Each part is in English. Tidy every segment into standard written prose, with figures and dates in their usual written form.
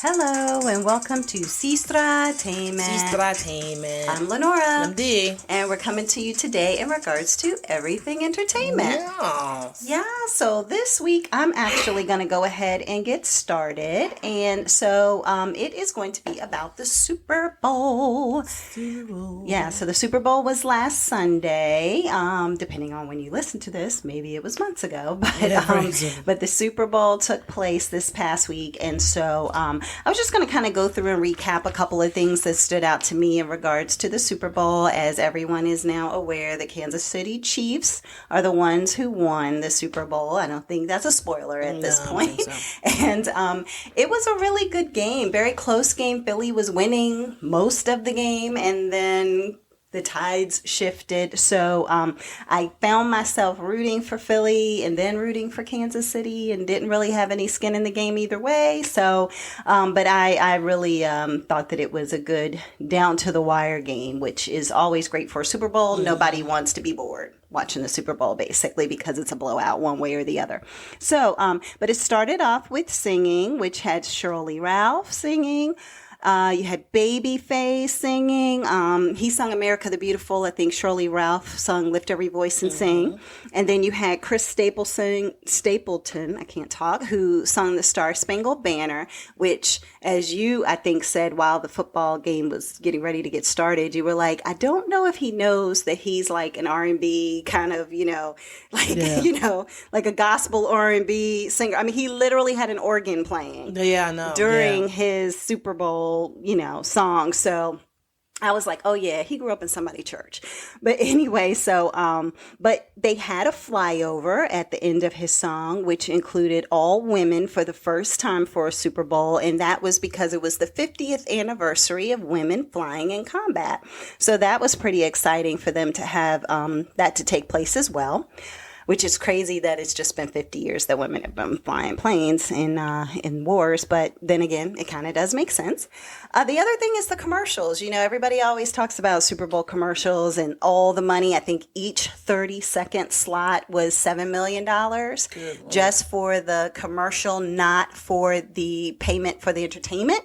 Hello and welcome to Sestra-Tainment. Sestra-Tainment. I'm Lenora. I'm Dee. And we're coming to you today in regards to everything entertainment. Yeah, so this week I'm actually going to go ahead and get started. And so it is going to be about the Super Bowl. Yeah, so the Super Bowl was last Sunday. Depending on when you listen to this, maybe it was months ago. But the Super Bowl took place this past week. And so I was just going to kind of go through and recap a couple of things that stood out to me in regards to the Super Bowl. As everyone is now aware, the Kansas City Chiefs are the ones who won the Super Bowl. I don't think that's a spoiler at this point. So. And it was a really good game, very close game. Philly was winning most of the game, and then the tides shifted. So I found myself rooting for Philly and then rooting for Kansas City and didn't really have any skin in the game either way. So, but I really thought that it was a good down to the wire game, which is always great for a Super Bowl. Mm-hmm. Nobody wants to be bored watching the Super Bowl, basically, because it's a blowout one way or the other. So, but it started off with singing, which had Shirley Ralph singing. You had Babyface singing. He sung America the Beautiful. I think Shirley Ralph sung Lift Every Voice and Sing. And then you had Chris Stapleton, I can't talk, who sung the Star Spangled Banner, which, as you, I think, said while the football game was getting ready to get started, you were like, I don't know if he knows that he's like an R&B kind of, like a gospel R&B singer. I mean, he literally had an organ playing during his Super Bowl song. So I was like, oh yeah, he grew up in somebody's church. But anyway, so, but they had a flyover at the end of his song, which included all women for the first time for a Super Bowl. And that was because it was the 50th anniversary of women flying in combat. So that was pretty exciting for them to have, that to take place as well. Which is crazy that it's just been 50 years that women have been flying planes in wars. But then again, it kind of does make sense. The other thing is the commercials. You know, everybody always talks about Super Bowl commercials and all the money. I think each 30-second slot was $7 million just for the commercial, not for the payment for the entertainment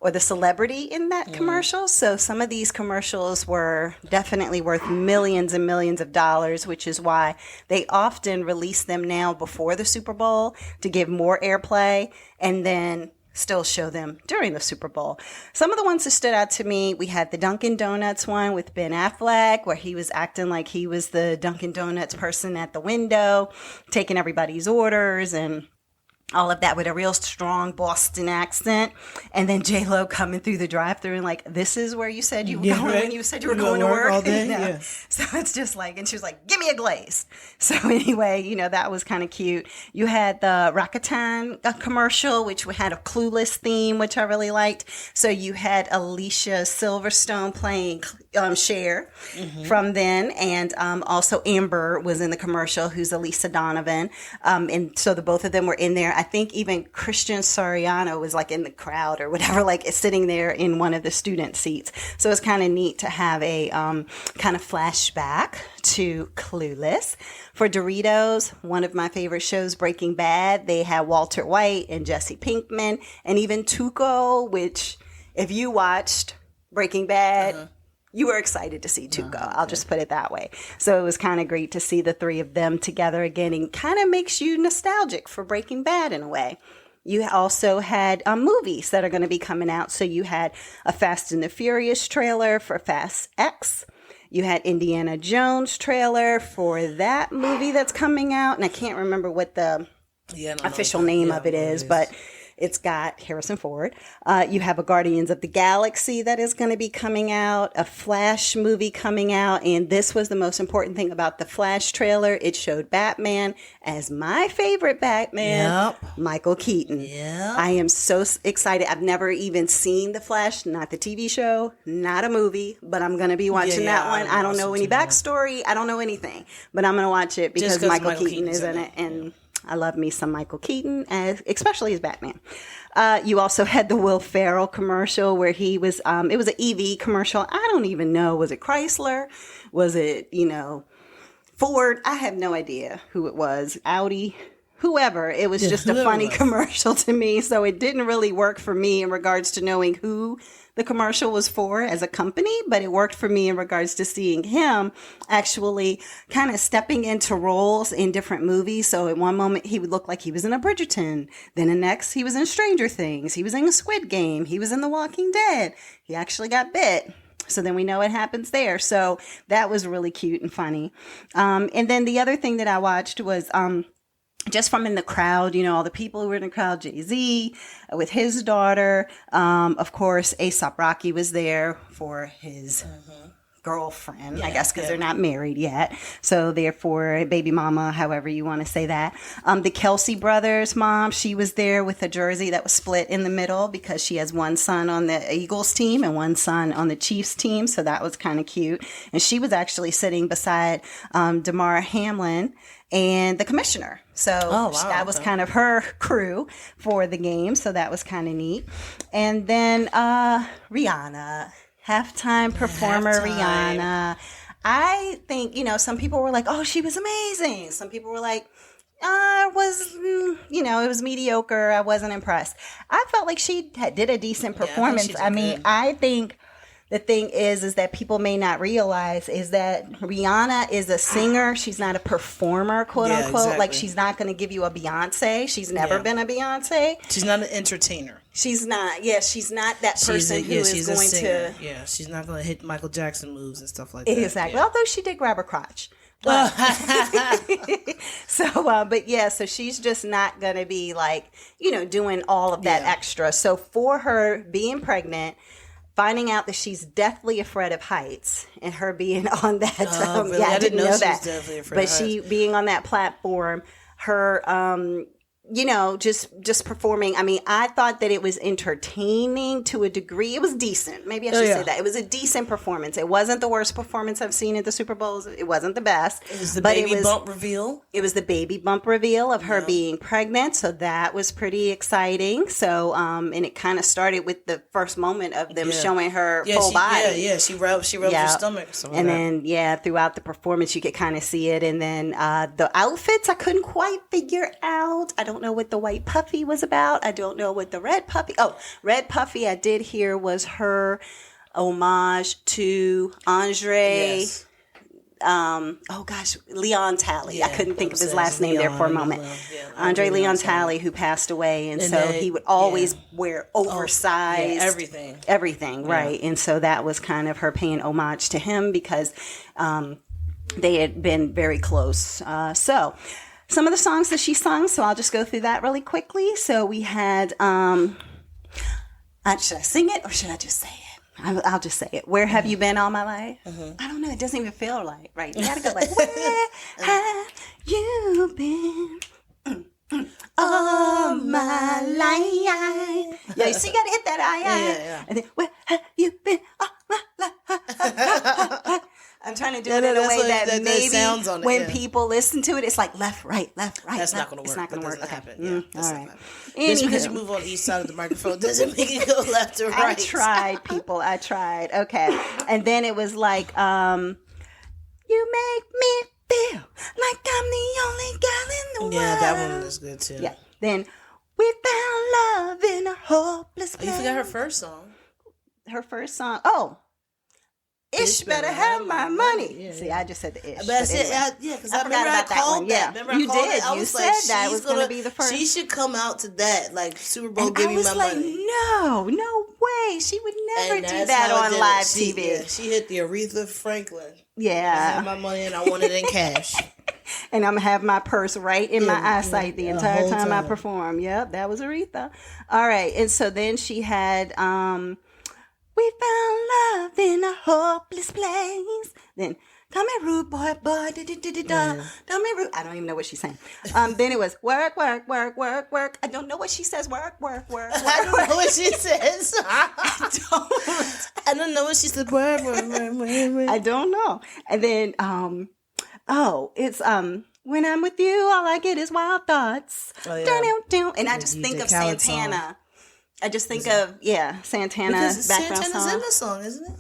or the celebrity in that commercial. So some of these commercials were definitely worth millions and millions of dollars, which is why they often release them now before the Super Bowl to give more airplay and then still show them during the Super Bowl. Some of the ones that stood out to me, we had the Dunkin' Donuts one with Ben Affleck, where he was acting like he was the Dunkin' Donuts person at the window, taking everybody's orders and all of that with a real strong Boston accent. And then J-Lo coming through the drive-thru and like, this is where you said you were going when you said you were going to work all day. Yeah. So it's just like, and she was like, give me a glaze. So anyway, that was kind of cute. You had the Rakuten commercial, which had a Clueless theme, which I really liked. So you had Alicia Silverstone playing Cher from then. And also Amber was in the commercial, who's Elisa Donovan. And so the both of them were in there. I think even Christian Siriano was like in the crowd or whatever, like sitting there in one of the student seats. So it's kind of neat to have a kind of flashback to Clueless. For Doritos, one of my favorite shows, Breaking Bad, they had Walter White and Jesse Pinkman and even Tuco, which if you watched Breaking Bad, you were excited to see Tuco. I'll just put it that way. So it was kind of great to see the three of them together again and kind of makes you nostalgic for Breaking Bad in a way. You also had movies that are going to be coming out. So you had a Fast and the Furious trailer for Fast X. You had Indiana Jones trailer for that movie that's coming out. And I can't remember what the official name of it is, but it's got Harrison Ford. You have a Guardians of the Galaxy that is going to be coming out, a Flash movie coming out. And this was the most important thing about the Flash trailer. It showed Batman as my favorite Batman, Michael Keaton. I am so excited. I've never even seen The Flash, not the TV show, not a movie, but I'm going to be watching that one. I don't know any backstory. I don't know anything, but I'm going to watch it because Michael Keaton is in it. And I love me some Michael Keaton, especially as Batman. You also had the Will Ferrell commercial where he was, it was an EV commercial. I don't even know. Was it Chrysler? Was it, Ford? I have no idea who it was. Audi? whoever. It was just a funny was. commercial to me. So it didn't really work for me in regards to knowing who the commercial was for as a company, but it worked for me in regards to seeing him actually kind of stepping into roles in different movies. So at one moment he would look like he was in a Bridgerton. Then the next he was in Stranger Things. He was in a Squid Game. He was in The Walking Dead. He actually got bit. So then we know what happens there. So that was really cute and funny. And then the other thing that I watched was, just from in the crowd, you know, all the people who were in the crowd, Jay-Z with his daughter. Of course, A$AP Rocky was there for his girlfriend, I guess, because they're not married yet. So therefore, baby mama, however you want to say that. The Kelsey brothers' mom, she was there with a jersey that was split in the middle because she has one son on the Eagles team and one son on the Chiefs team. So that was kind of cute. And she was actually sitting beside Damar Hamlin and the commissioner. So that was kind of her crew for the game. So that was kind of neat. And then Rihanna, halftime performer Rihanna. I think, you know, some people were like, oh, she was amazing. Some people were like, it was mediocre. I wasn't impressed. I felt like she did a decent performance. I mean, I think the thing is that people may not realize is that Rihanna is a singer. She's not a performer, quote unquote. Exactly. Like, she's not going to give you a Beyonce. She's never been a Beyonce. She's not an entertainer. She's not. Yeah, she's not that person who is going to. Yeah, she's not going to hit Michael Jackson moves and stuff like that. Exactly. Yeah. Although she did grab her crotch. But, so she's just not going to be like, you know, doing all of that extra. So for her being pregnant, finding out that she's deathly afraid of heights and her being on that, really? I didn't know that. But she being on that platform, her, just performing. I mean, I thought that it was entertaining to a degree. It was decent. Maybe I should say that. It was a decent performance. It wasn't the worst performance I've seen at the Super Bowls. It wasn't the best. It was the baby bump reveal. It was the baby bump reveal of her being pregnant. So that was pretty exciting. So, and it kind of started with the first moment of them showing her full body. She rubs her stomach. And then, throughout the performance, you could kind of see it. And then the outfits, I couldn't quite figure out. I don't know what the white puffy was about. I don't know what the red puffy. Oh, red puffy I did hear was her homage to Andre. Yes. Leon Talley. I couldn't think of his last name there for a moment. Andre Leon Talley, who passed away, and so he would always wear oversized everything, right? And so that was kind of her paying homage to him because they had been very close. So some of the songs that she sung, so I'll just go through that really quickly. So we had, should I sing it or should I just say it? I'll just say it. Where have you been all my life? I don't know. It doesn't even feel right. You gotta go like, where have you been all my life? Yeah, you see, you gotta hit that I. And then, where have you been all my life? I'm trying to do it in a way that maybe when people listen to it, it's like left, right. That's not going to work. It's not going to work. That doesn't happen. Yeah, all right. Just because you move on each side of the microphone doesn't make it go left or right. I tried, people. I tried. Okay. And then it was like, you make me feel like I'm the only girl in the world. Yeah, that one was good too. Yeah. Then we found love in a hopeless place. You forgot her first song. Her first song. Oh. Ish better have my money. Yeah, see, I just said the ish. But because I remember I called that. Yeah, you did. You said that was going to be the first. She should come out to that, like Super Bowl, give me my money. No way. She would never do that on live TV. Yeah, she hit the Aretha Franklin. Yeah. I have my money and I want it in cash. And I'm going to have my purse right in my eyesight the entire time I perform. Yep, that was Aretha. All right. And so then she had... we found love in a hopeless place. Then, come here, rude boy, boy, Come here, rude. I don't even know what she's saying. Then it was work. I don't know what she says. Work. I don't know what she says. I don't know what she said. Work. I don't know. And then, it's when I'm with you, all I get is wild thoughts. Oh, yeah. And I just think of Santana. I just think of Santana because background Santana's song. in the song, isn't it?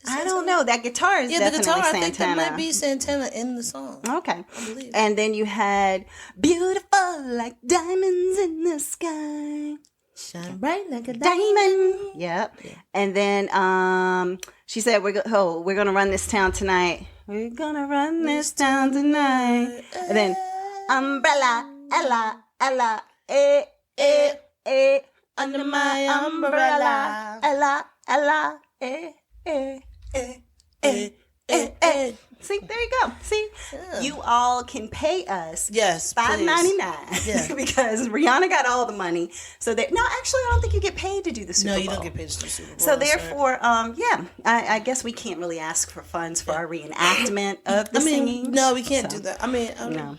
I don't know. That guitar is definitely the guitar. Santana. I think that might be Santana in the song. Okay. I believe. And then you had beautiful like diamonds in the sky. Shine bright like a Diamond. Yep. Yeah. And then she said, we're going to run this town tonight. We're going to run this town tonight. And then umbrella, Ella, Ella, under my umbrella. Ella, Ella, See, there you go. See, you all can pay us $5.99 because Rihanna got all the money. So that actually, I don't think you get paid to do the Super Bowl. No, you don't get paid to do Super Bowl. So therefore, I guess we can't really ask for funds for our reenactment of the singing. No, we can't do that. No.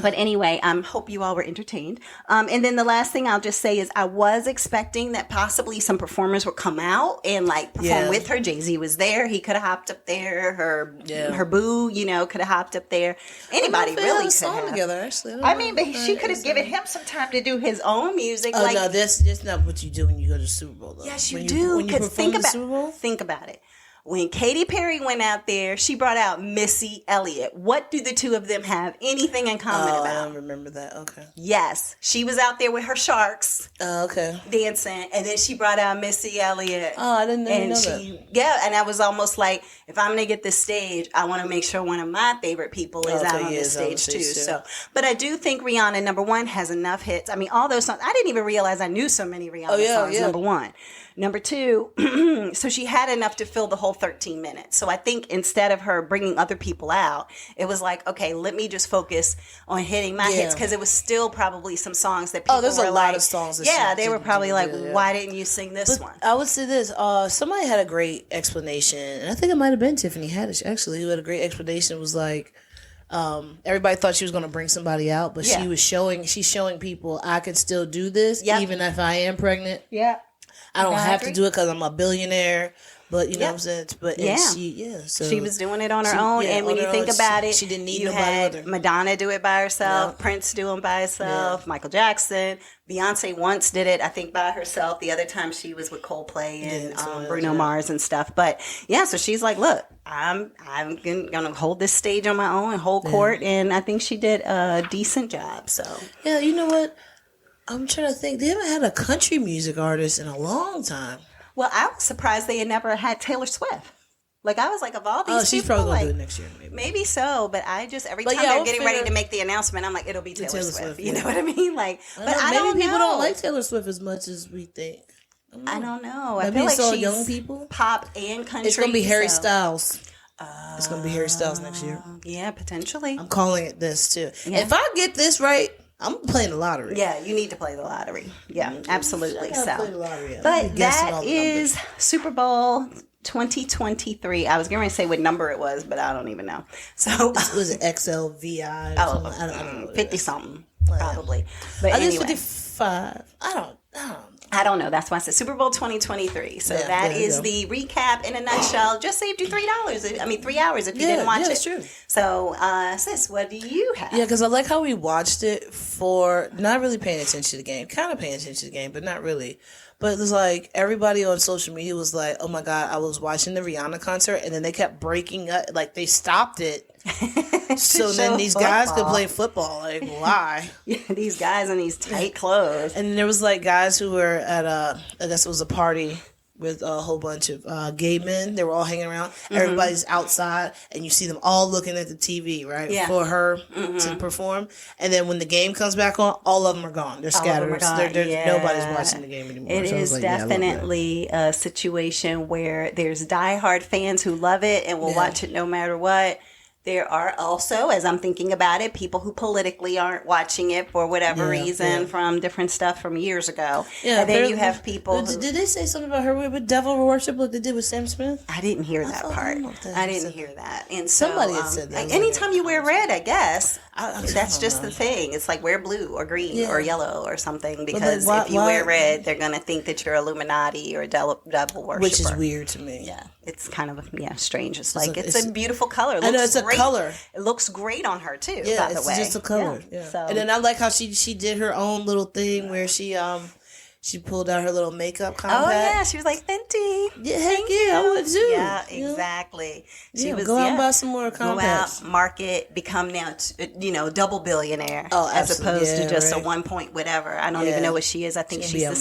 But anyway, hope you all were entertained. And then the last thing I'll just say is I was expecting that possibly some performers would come out and like perform with her. Jay-Z was there. He could have hopped up there. Her boo, could have hopped up there. Anybody really could have. Together, actually. But she could have given him some time to do his own music. Oh, no, that's not what you do when you go to the Super Bowl, though. Yes, you do. Because think about it. When Katy Perry went out there, she brought out Missy Elliott. What do the two of them have anything in common about? I don't remember that. Okay. Yes. She was out there with her sharks. Okay. Dancing. And then she brought out Missy Elliott. Oh, I didn't know that. Yeah, and I was almost like, if I'm going to get this stage, I want to make sure one of my favorite people is out on the stage too. So, but I do think Rihanna, number one, has enough hits. I mean, all those songs. I didn't even realize I knew so many Rihanna songs, number one. Number two, so she had enough to fill the whole 13 minutes. So I think instead of her bringing other people out, it was like, okay, let me just focus on hitting my hits, because it was still probably some songs that people there's were a lot of songs. That they were probably like, why didn't you sing this one? I would say this. Somebody had a great explanation, and I think it might have been Tiffany Haddish, actually, who had a great explanation. It was like, everybody thought she was going to bring somebody out, but she's showing people I can still do this, even if I am pregnant. Yeah. I don't have to do it because I'm a billionaire, but you know what I'm saying? But so she was doing it on her own, and when you think about it, she didn't need nobody had Madonna do it by herself, Prince doing it by herself, Michael Jackson, Beyonce once did it, I think, by herself. The other time she was with Coldplay and Bruno Mars and stuff. But so she's like, look, I'm gonna hold this stage on my own and hold court, and I think she did a decent job. So you know what? I'm trying to think. They haven't had a country music artist in a long time. Well, I was surprised they had never had Taylor Swift. Like, I was like, of all these people, she's probably going to do it next year, maybe. Maybe so, but I just, every time they're getting ready to make the announcement, I'm like, it'll be Taylor Swift. You know what I mean? Like, but I don't know. Maybe people don't like Taylor Swift as much as we think. I don't know. Maybe I feel like she's young people. Pop and country. It's going to be Harry Styles. It's going to be Harry Styles next year. Yeah, potentially. I'm calling it this, too. Yeah. If I get this right, I'm playing the lottery. Yeah, you need to play the lottery. Yeah, absolutely. So, play the lottery. But that is Super Bowl 2023. I was going to say what number it was, but I don't even know. So was it XLVI? I don't know. 50 something probably. But anyway, 55. I don't know. That's why I said Super Bowl 2023. So that is the recap in a nutshell. Just saved you $3. 3 hours if you didn't watch it. That's true. So, sis, what do you have? Yeah, because I like how we watched it for not really paying attention to the game. Kind of paying attention to the game, but not really. But it was like everybody on social media was like, oh my God, I was watching the Rihanna concert, and then they kept breaking up. Like, they stopped it. So then these guys could play football. Like, why? Yeah, these guys in these tight clothes. And there was like guys who were at I guess it was a party with a whole bunch of gay men. They were all hanging around. Mm-hmm. Everybody's outside, and you see them all looking at the TV, right? Yeah. For her to perform. And then when the game comes back on, all of them are gone. They're scattered. Nobody's watching the game anymore. It is definitely a situation where there's diehard fans who love it and will watch it no matter what. There are also, as I'm thinking about it, people who politically aren't watching it for whatever reason from different stuff from years ago. Yeah, and then you have people did they say something about her with devil worship like they did with Sam Smith? I didn't hear that part. I didn't hear that. And so, somebody had said that. Anytime you wear red, I guess. That's just the thing. It's like wear blue or green or yellow or something, because if you wear red, they're going to think that you're Illuminati or devil worshiper. Which is weird to me. Yeah. It's kind of, strange. It's like, it's a beautiful color. I know, it's a color. It looks great on her, too, by the way. It's just a color. Yeah. So. And then I like how she did her own little thing where she She pulled out her little makeup compact. Oh yeah, she was like Fenty. Yeah, heck yeah, I would too. Yeah, exactly. She was go out and buy some more compacts. Go out, market, become now, double billionaire. Oh, as opposed to just right. a 1 point whatever. I don't even know what she is. I think she's the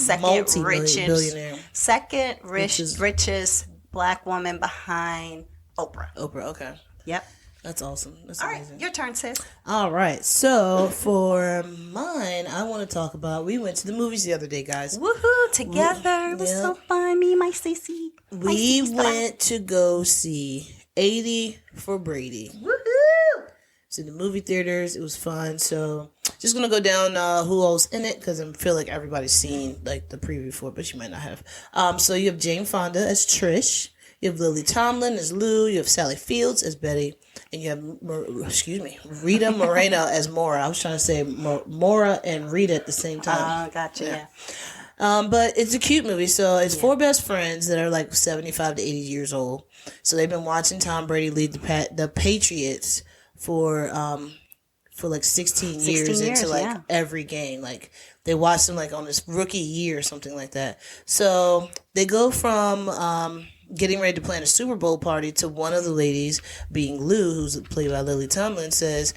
second richest Black woman behind Oprah. Okay. Yep. That's awesome. That's all amazing. Right, your turn, sis. All right. So for mine, I want to talk about. We went to the movies the other day, guys. Woohoo! Together, it was so fun. Me, my sissy. We went to go see 80 for Brady. Woohoo! It's in the movie theaters. It was fun. So just gonna go down who all's in it because I feel like everybody's seen like the preview for it, but you might not have. So you have Jane Fonda as Trish. You have Lily Tomlin as Lou. You have Sally Fields as Betty. And you have, Rita Moreno as Maura. I was trying to say Maura and Rita at the same time. Oh, gotcha, yeah. But it's a cute movie. So it's four best friends that are like 75 to 80 years old. So they've been watching Tom Brady lead the Patriots for like 16 years into like every game. Like they watched him like on his rookie year or something like that. So they go from getting ready to plan a Super Bowl party to one of the ladies, being Lou, who's played by Lily Tomlin, says,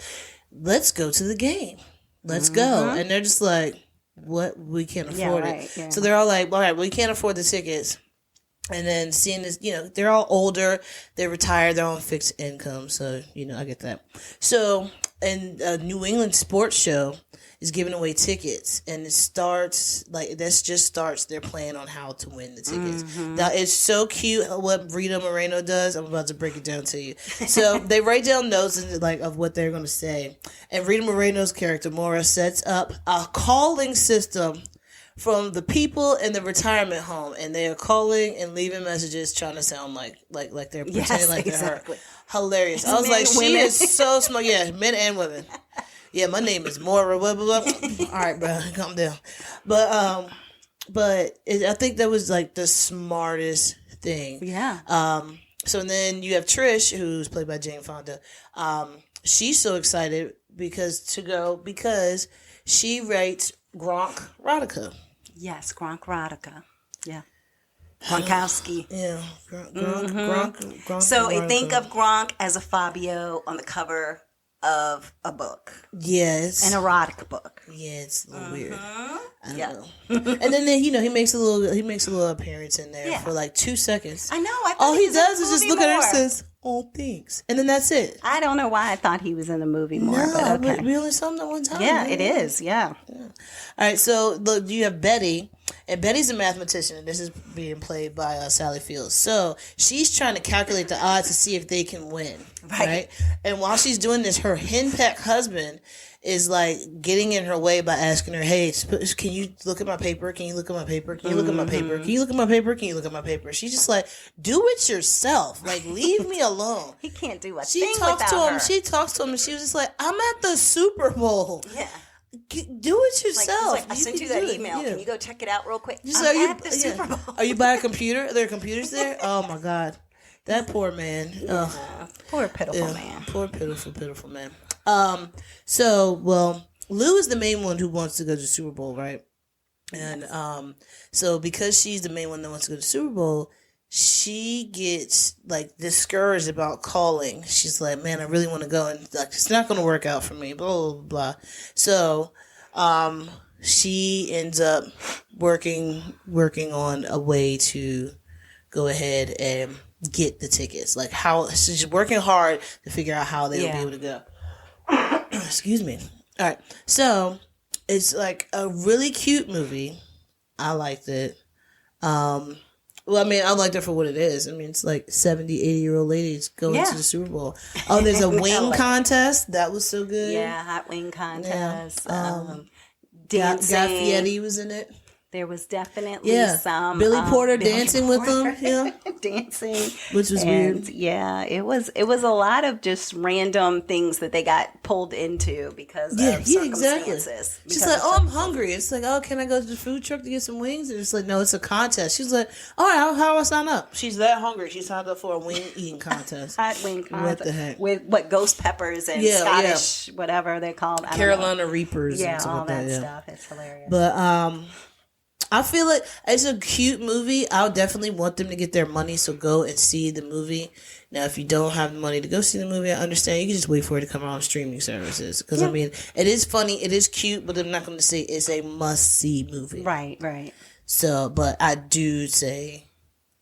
"Let's go to the game. Let's go." And they're just like, "What? We can't afford it." Yeah. So they're all like, "All right, we can't afford the tickets." And then seeing this, they're all older, they're retired, they're on fixed income. So, I get that. So, and a New England sports show is giving away tickets, and this just starts their plan on how to win the tickets. Now, it's so cute what Rita Moreno does. I'm about to break it down to you. So they write down notes of what they're going to say, and Rita Moreno's character Maura sets up a calling system from the people in the retirement home, and they are calling and leaving messages trying to sound like they're pretending like they're her. Hilarious. I was like, she is so smart. Yeah, men and women. Yeah, my name is Maura. Blah, blah, blah. All right, bro, calm down. But I think that was like the smartest thing. Yeah. So then you have Trish, who's played by Jane Fonda. She's so excited because she writes Gronk Rodica. Yes, Gronk Rodica. Yeah. Gronkowski. Yeah. Gronk. So think of Gronk as a Fabio on the cover of a book. Yes. An erotic book. Yeah, it's a little weird. I don't know. And then he makes a little appearance in there for like 2 seconds. I know. All he does is just look at her and says, "Oh, thanks," and then that's it. I don't know why I thought he was in the movie more. No, but okay. We only saw him that one time. Yeah, it is. Yeah. All right. So look, you have Betty. And Betty's a mathematician, and this is being played by Sally Fields. So she's trying to calculate the odds to see if they can win, right? And while she's doing this, her henpecked husband is like getting in her way by asking her, "Hey, can you look at my paper? Can you look at my paper? Can you look at my paper? Can you look at my paper? Can you look at my paper?" She's just like, "Do it yourself. Like, leave me alone." He can't do a thing without her. She talks to him, and she was just like, "I'm at the Super Bowl. Yeah. Do it yourself." I sent you that email. Yeah. Can you go check it out real quick? I'm at the Super Bowl. Are you by a computer? Are there computers there? Oh my God, that poor man. Poor pitiful man. Poor pitiful man. Lou is the main one who wants to go to the Super Bowl, right? And so because she's the main one that wants to go to the Super Bowl, she gets like discouraged about calling. She's like, "Man, I really want to go, and like, it's not going to work out for me." Blah blah blah. So, she ends up working on a way to go ahead and get the tickets. Like how she's working hard to figure out how they'll be able to go. Excuse me. All right. So it's like a really cute movie. I liked it. Well, I mean, I liked it for what it is. I mean, it's like 70, 80-year-old ladies going to the Super Bowl. Oh, there's a wing contest. That was so good. Yeah, hot wing contest. Dancing. Guy Fieri was in it. There was definitely some Billy Porter dancing with them. Yeah, dancing, which was weird. Yeah, it was a lot of just random things that they got pulled into because of circumstances. Exactly. She's like, "Oh, I'm hungry." It's like, "Oh, can I go to the food truck to get some wings?" And it's like, "No, it's a contest." She's like, "All right, how do I sign up?" She's that hungry. She signed up for a wing eating contest. Hot wing contest. What the heck? With what ghost peppers and Scottish whatever they're called. Carolina Reapers. Yeah, and all like that stuff. It's hilarious. But I feel like it's a cute movie. I would definitely want them to get their money, so go and see the movie. Now, if you don't have the money to go see the movie, I understand. You can just wait for it to come out on streaming services. Because, I mean, it is funny, it is cute, but I'm not going to say it's a must-see movie. Right, right. So, but I do say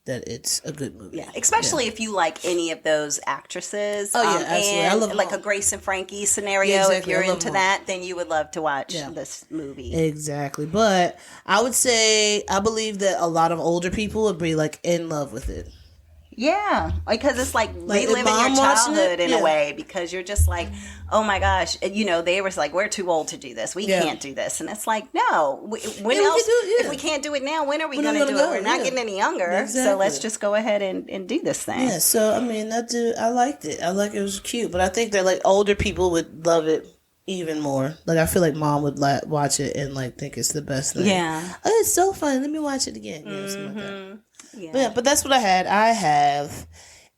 that it's a good movie. Yeah, especially if you like any of those actresses. Oh, yeah, absolutely. And I love like them a Grace and Frankie scenario. Yeah, exactly. If you're I love into them that, then you would love to watch this movie. Exactly. But I would say, I believe that a lot of older people would be like in love with it. Yeah, because it's like reliving your mom watching childhood it? in a way, because you're just like, oh my gosh, you know, they were like, we're too old to do this. We can't do this. And it's like, no, when else, if we can't do it now, when are we going to do it? We're not getting any younger. Exactly. So let's just go ahead and do this thing. Yeah, so I mean, I liked it. I like it was cute. But I think that like older people would love it even more. Like I feel like mom would watch it and like think it's the best thing. Yeah. Oh, it's so fun. Let me watch it again. You know, something like that. Yeah. But that's what I had. I have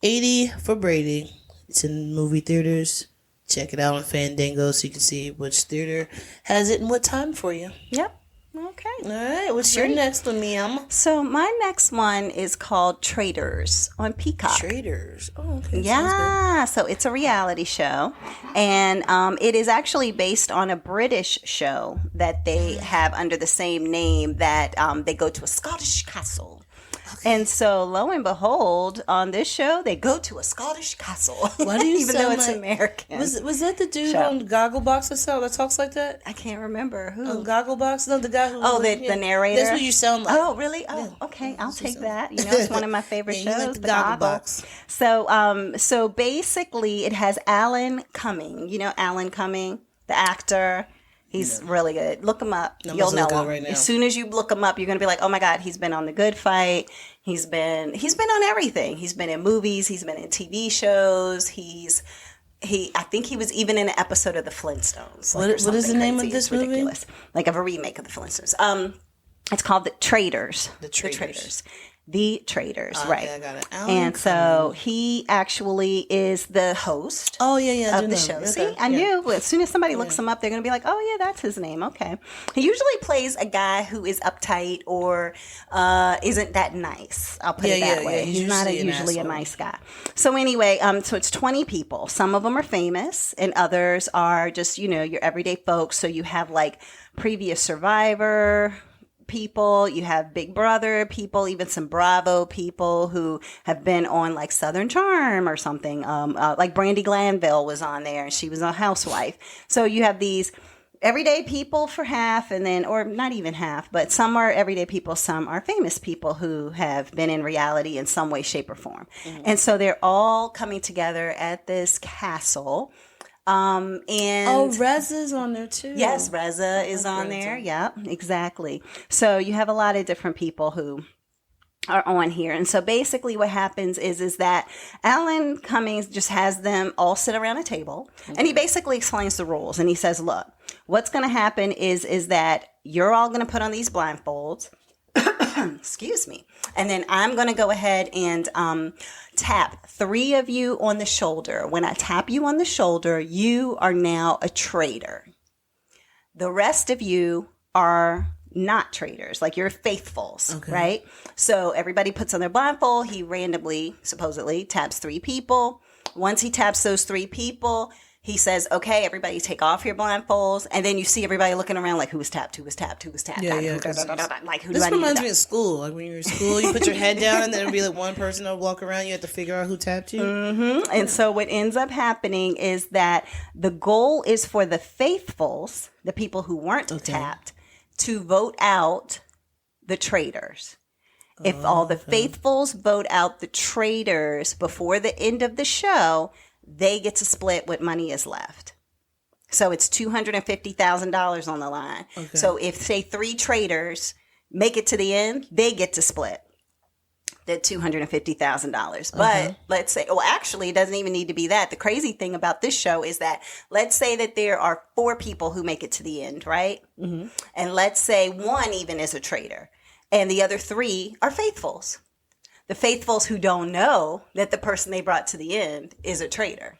80 for Brady. It's in movie theaters. Check it out on Fandango so you can see which theater has it and what time for you. Yep. Okay. All right. What's your next one, ma'am? So my next one is called Traitors on Peacock. Traitors. Oh, okay. Yeah. So it's a reality show. And it is actually based on a British show that they have under the same name, that they go to a Scottish castle. And so, lo and behold, on this show, they go to a Scottish castle. Why do you even though it's American? Was that the dude on Gogglebox that talks like that? I can't remember who. On Gogglebox? No, the guy who. The narrator. That's what you sound like. Oh, really? Oh, okay. I'll take that. You know, it's one of my favorite shows. You like the Gogglebox. So basically, it has Alan Cumming. You know Alan Cumming, the actor. He's really good. Look him up. You'll know him. Right now. As soon as you look him up, you're going to be like, oh my God, he's been on The Good Fight. He's been on everything. He's been in movies. He's been in TV shows. I think he was even in an episode of The Flintstones. What is the name of this movie? Ridiculous. Like of a remake of The Flintstones. It's called The Traitors. The Traitors. The Traitors, okay, right. I got it. And so he actually is the host of the show. Okay. See, I knew as soon as somebody looks him up, they're going to be like, oh, yeah, that's his name. Okay. He usually plays a guy who is uptight or isn't that nice. I'll put it that way. He's not usually a nice guy. So anyway, so it's 20 people. Some of them are famous and others are just, you know, your everyday folks. So you have like previous Survivor people, you have Big Brother people, even some Bravo people who have been on like Southern Charm or something. Like Brandy Glanville was on there and she was a housewife. So you have these everyday people for half, and then, or not even half, but some are everyday people, some are famous people who have been in reality in some way, shape, or form. Mm-hmm. And so they're all coming together at this castle. And Reza's on there too. Yes, Reza is on there. Yeah, exactly. So you have a lot of different people who are on here. And so basically what happens is that Alan Cummings just has them all sit around a table, and he basically explains the rules. And he says, look, what's going to happen is that you're all going to put on these blindfolds. Excuse me. And then I'm going to go ahead and tap 3 of you on the shoulder. When I tap you on the shoulder, you are now a traitor. The rest of you are not traitors, like you're faithfuls, right? So everybody puts on their blindfold. He randomly, supposedly, taps 3 people. Once he taps those 3 people, he says, okay, everybody take off your blindfolds. And then you see everybody looking around like, who was tapped, who was tapped, who was tapped. Yeah. Like, who this reminds me of school. Like when you're in school, you put your head down and then it'll be like one person will walk around. You have to figure out who tapped you. Mm-hmm. And so what ends up happening is that the goal is for the faithfuls, the people who weren't tapped, to vote out the traitors. If all the faithfuls vote out the traitors before the end of the show, they get to split what money is left. So it's $250,000 on the line. Okay. So if, say, 3 traitors make it to the end, they get to split the $250,000. But let's say, well, actually, it doesn't even need to be that. The crazy thing about this show is that let's say that there are 4 people who make it to the end, right? Mm-hmm. And let's say 1 even is a traitor, and the other 3 are faithfuls. The faithfuls who don't know that the person they brought to the end is a traitor.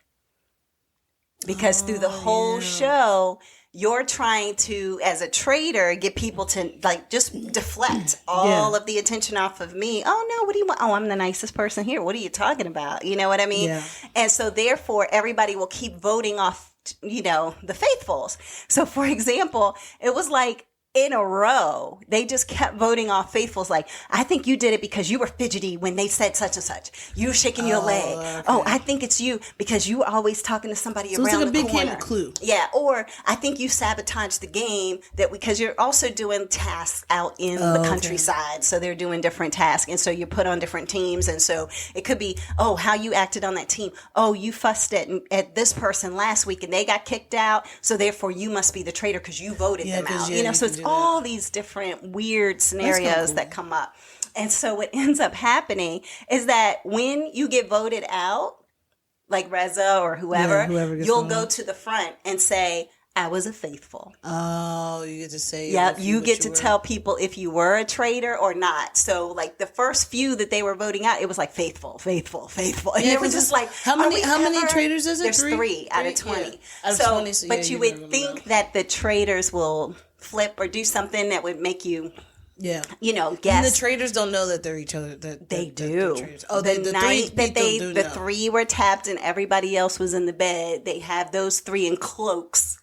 Because through the whole show, you're trying to, as a traitor, get people to like just deflect all of the attention off of me. Oh no, what do you want? Oh, I'm the nicest person here. What are you talking about? You know what I mean? Yeah. And so therefore everybody will keep voting off, the faithfuls. So for example, it was like, in a row, they just kept voting off faithfuls. Like, I think you did it because you were fidgety when they said such and such. You were shaking your leg. Okay. Oh, I think it's you because you were always talking to somebody around the corner. So it's like a big game of Clue. Yeah, or I think you sabotaged the game because you're also doing tasks out in the countryside. So they're doing different tasks, and so you're put on different teams, and so it could be, how you acted on that team. Oh, you fussed at this person last week and they got kicked out, so therefore you must be the traitor because you voted them out. So it's all these different weird scenarios that come up. And so what ends up happening is that when you get voted out, like Reza or whoever you'll go to the front and say, I was a faithful. Oh, you get to say. Yeah, you get to tell people if you were a traitor or not. So, like the first few that they were voting out, it was like faithful. And it was just like, how many traitors is it? There's three out of 20. Out of 20, so but you would think that the traitors will flip or do something that would make you, guess. And the traitors don't know that they're each other. They do. The night that the three were tapped and everybody else was in the bed, they have those three in cloaks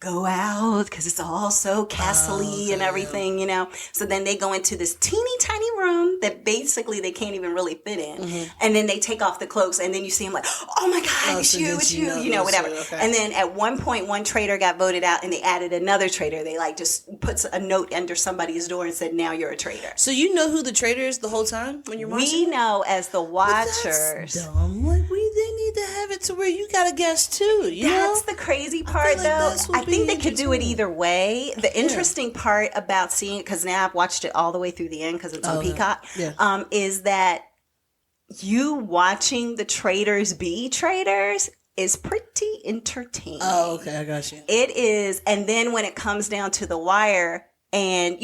go out because it's all so castle-y and everything, So then they go into this teeny tiny room that basically they can't even really fit in. Mm-hmm. And then they take off the cloaks and then you see them like, oh my God, it's you, whatever. Okay. And then at one point, one traitor got voted out and they added another traitor. They like just puts a note under somebody's door and said, now you're a traitor. So you know who the traitor is the whole time when you're watching? We know as the watchers. That's dumb. They need to have it to where you got to guess too. That's the crazy part though. I think they could do it either way. The interesting part about seeing it, because now I've watched it all the way through the end because it's on Peacock, is that you watching the traitors be traitors is pretty entertaining. Oh, okay, I got you. It is. And then when it comes down to the wire and,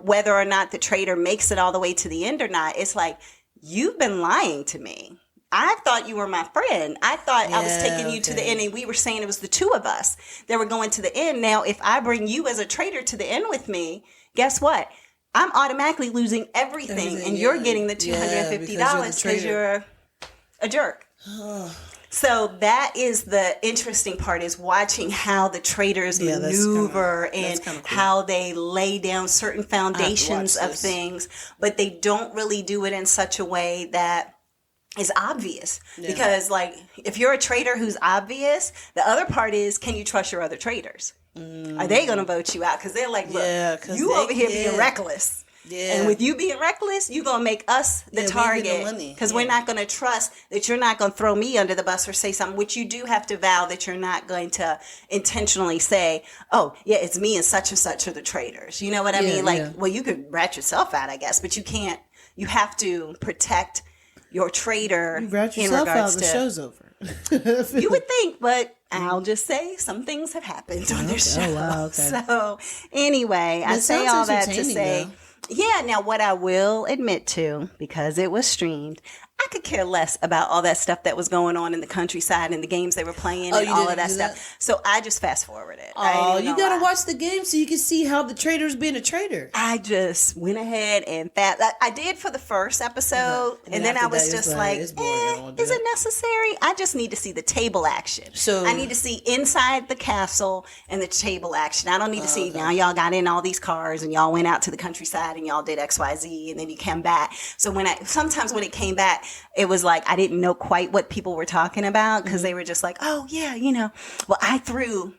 whether or not the traitor makes it all the way to the end or not, it's like, you've been lying to me. I thought you were my friend. I thought I was taking you to the end and we were saying it was the two of us that were going to the end. Now, if I bring you as a traitor to the end with me, guess what? I'm automatically losing everything and you're getting the $250 because you're a jerk. So that is the interesting part, is watching how the traitors maneuver and cool. How they lay down certain foundations of things, but they don't really do it in such a way that is obvious. Because like if you're a traitor who's obvious, the other part is, can you trust your other traitors? Are they going to vote you out? Because they're like, look, you over here being reckless. Yeah. And with you being reckless, you're going to make us the target. Because we're not going to trust that you're not going to throw me under the bus or say something, which you do have to vow that you're not going to intentionally say, oh, yeah, it's me and such are the traitors. You know what I mean? Like, well, you could rat yourself out, I guess, but you can't. You have to protect your traitor in regards to the show's over. You would think, but I'll just say some things have happened on this show. Oh, wow, okay. So anyway, I say all that to say, now what I will admit to, because it was streamed, I could care less about all that stuff that was going on in the countryside and the games they were playing and all of that stuff. So I just fast forward it. Oh, you got to watch the game so you can see how the traitor's being a traitor. I just went ahead and I did for the first episode. And then I was just like, is it necessary? I just need to see the table action. So I need to see inside the castle and the table action. I don't need to see, now y'all got in all these cars and y'all went out to the countryside and y'all did XYZ and then you came back. So sometimes when it came back, it was like I didn't know quite what people were talking about because they were just like, oh, yeah, well, I threw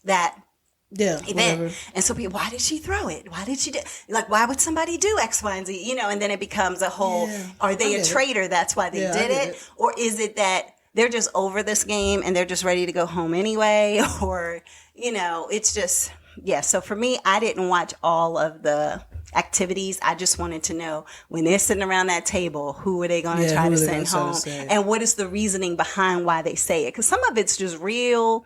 that event. Whatever. And so people, why did she throw it? Why did she do, like, why would somebody do X, Y, and Z? And then it becomes a whole, are they a traitor? That's why they did it. Or is it that they're just over this game and they're just ready to go home anyway? Or, it's just, So for me, I didn't watch all of the activities. I just wanted to know, when they're sitting around that table, who are they going to try to send home? And what is the reasoning behind why they say it? Because some of it's just real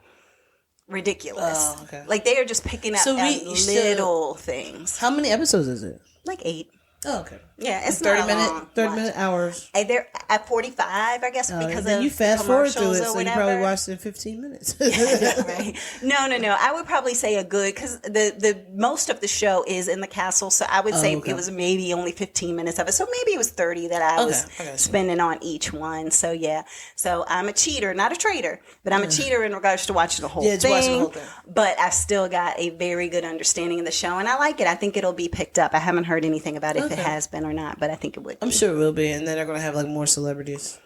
ridiculous. Oh, okay. Like they are just picking up little things. How many episodes is it? Like 8. Oh, okay. Yeah, it's 30 minute hours. They're at 45, I guess, because of you fast forward through it, so you probably whatever. watched it in 15 minutes. Right. No. I would probably say a good, because the most of the show is in the castle, so I would say it was maybe only 15 minutes of it. So maybe it was 30 that I was spending on each one. So yeah. So I'm a cheater, not a traitor, but I'm a cheater in regards to watching the whole thing. Watching the whole thing. But I still got a very good understanding of the show, and I like it. I think it'll be picked up. I haven't heard anything about if it has been or not, but I think it would be. I'm sure it will be, and then they're going to have like more celebrities.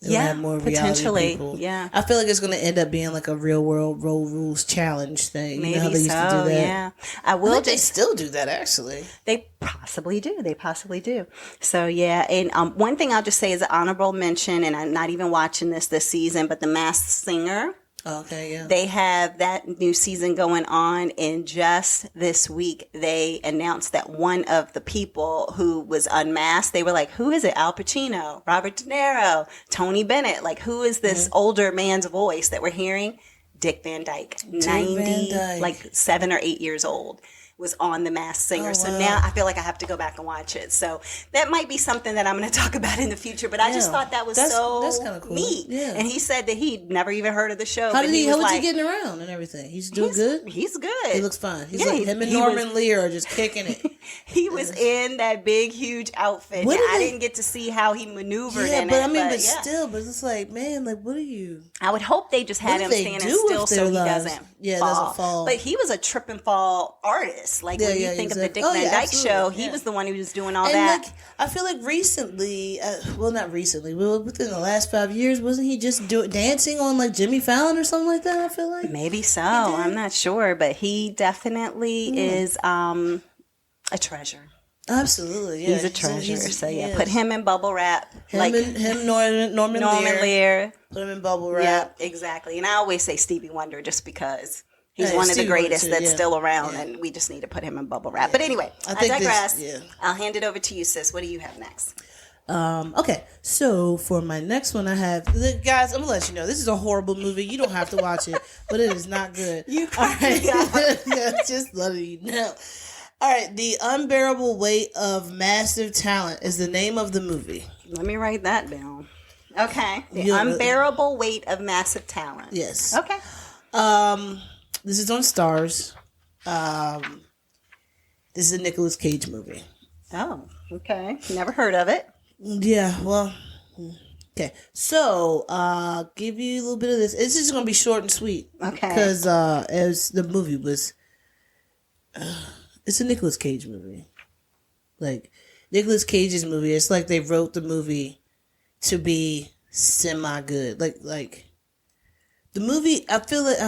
They'll have more potentially. People. Yeah, I feel like it's going to end up being like a real world road rules challenge thing. Maybe you know how they used to do that? Yeah, I will. They still do that, actually. They possibly do. So yeah, and one thing I'll just say is an honorable mention, and I'm not even watching this season, but The Masked Singer. Okay, yeah. They have that new season going on, and just this week they announced that one of the people who was unmasked, they were like, who is it? Al Pacino, Robert De Niro, Tony Bennett. Like, who is this older man's voice that we're hearing? Dick Van Dyke, 90, like 7 or 8 years old. Was on The Masked Singer. So now I feel like I have to go back and watch it. So that might be something that I'm going to talk about in the future. But I just thought that was that's kind of cool. Neat. Yeah. And he said that he'd never even heard of the show. How was he getting around and everything? He's doing good? He's good. He looks fine. He's like him and Norman Lear are just kicking it. He was in that big, huge outfit. I didn't get to see how he maneuvered in it. But still, it's like, man, like, what are you? I would hope they just had him standing still so he doesn't fall. But he was a trip and fall artist. Like when you think of the Dick Van Dyke show, he was the one who was doing all that. Like, I feel like recently, not recently, within the last 5 years, wasn't he just dancing on like Jimmy Fallon or something like that? I feel like maybe so. I'm not sure, but he definitely is a treasure. Absolutely, yeah. He's a treasure. Put him in bubble wrap. Norman Lear. Put him in bubble wrap. Yeah, exactly. And I always say Stevie Wonder just because. He's one of the greatest that's still around, and we just need to put him in bubble wrap. But anyway, I digress. I'll hand it over to you, sis. What do you have next? Okay, so for my next one, I have... Guys, I'm going to let you know, this is a horrible movie. You don't have to watch it, but it is not good. All right. Just letting you know. All right, The Unbearable Weight of Massive Talent is the name of the movie. Let me write that down. Okay. The Unbearable Weight of Massive Talent. Yes. Okay. This is on Stars. This is a Nicolas Cage movie. Oh, okay. Never heard of it. Yeah, well, okay. So, give you a little bit of this. It's just going to be short and sweet. Okay. Because as the movie was, it's a Nicolas Cage movie. Like, Nicolas Cage's movie, it's like they wrote the movie to be semi-good. Like, the movie, I feel like,